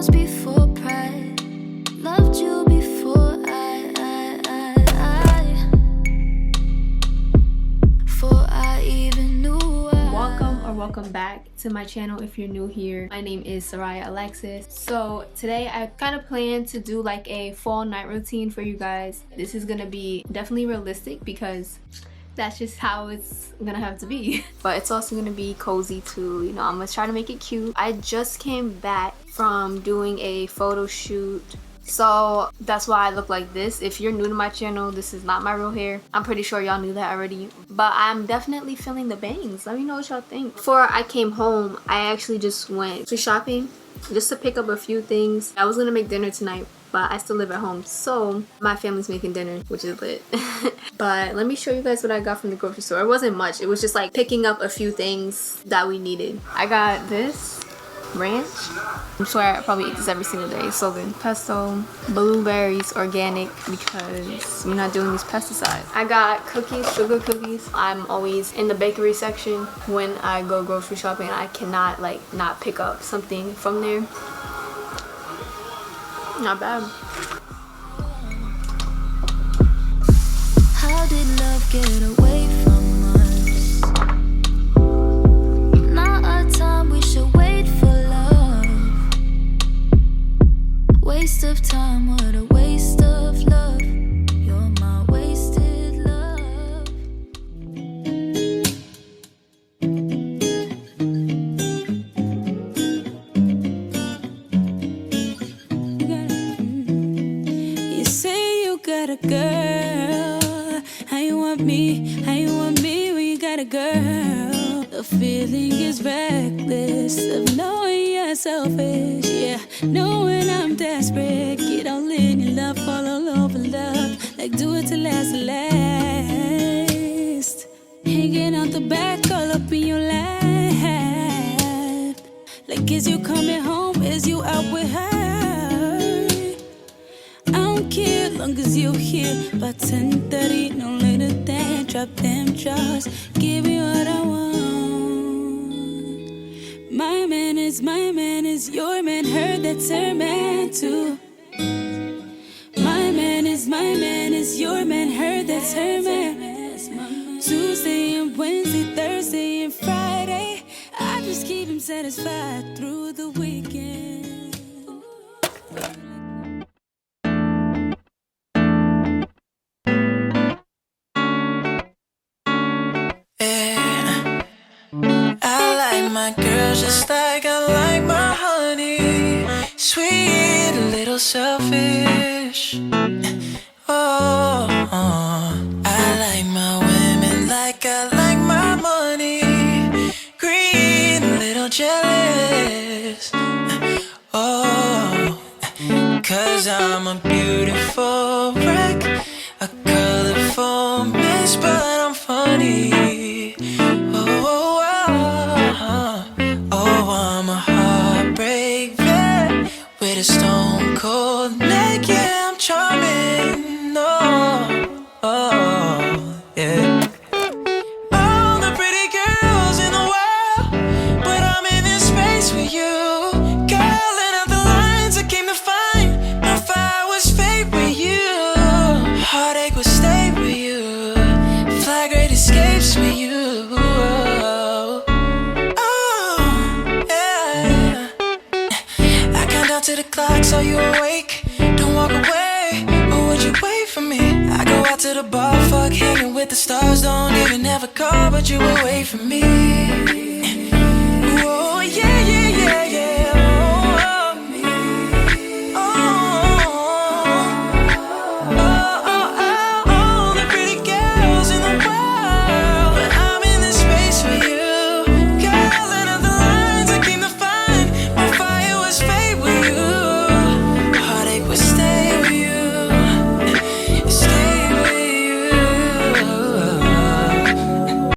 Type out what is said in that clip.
arms before pride. Loved you before before I even knew why. Welcome back to my channel if you're new here. My name is seriah.alexus. So today I kind of plan to do like a fall night routine for you guys. This is gonna be definitely realistic because that's just how it's gonna have to be. But it's also gonna be cozy too, you know. I'm gonna try to make it cute. I just came back from doing a photo shoot, so that's why I look like this. If you're new to my channel, this is not my real hair. I'm pretty sure y'all knew that already, but I'm definitely feeling the bangs. Let me know what y'all think. Before I came home, I actually just went to shopping just to pick up a few things. I was gonna make dinner tonight, but I still live at home, so my family's making dinner, which is lit. But let me show you guys what I got from the grocery store. It wasn't much. It was just like picking up a few things that we needed. I got this ranch. I swear I probably eat this every single day. It's so good. Pesto, blueberries, organic, because we're not doing these pesticides. I got cookies, sugar cookies. I'm always in the bakery section when I go grocery shopping. I cannot like not pick up something from there. Not bad. How did love get away from us? Not our time, we should wait for love. Waste of time, what a waste of love. You're my wasted love. You say you got a girl. How you want me when you got a girl? The feeling is reckless of knowing you're selfish. Yeah, knowing I'm desperate. Get all in your love, fall all over love. Like do it till last, last. Hanging out the back, all up in your lap. Like is you coming home, is you out with her? I don't care, long as you're here. By 10:30, no later than. Drop them jaws, give me what I want. My man is your man. Heard that's her man too. My man is your man. Heard that's her man. Tuesday and Wednesday, Thursday and Friday. I just keep him satisfied through the weekend. I like my girls just like I like my honey. Sweet, a little selfish. Oh, I like my women like I like my money. Green, a little jealous. Oh, 'cause I'm a beautiful wreck, a colorful mess, but I'm funny. I'm a heartbreak vet with a stone cold neck. Yeah, I'm charming. Yeah. All the pretty girls in the world, but I'm in this space with you. Calling out the lines I came to find. My fire was fake with you. Heartache will stay with you. Fly great escapes with you. To the clock, so you awake. Don't walk away, or would you wait for me? I go out to the bar, fuck hanging with the stars. Don't even have a car, but you will wait for me.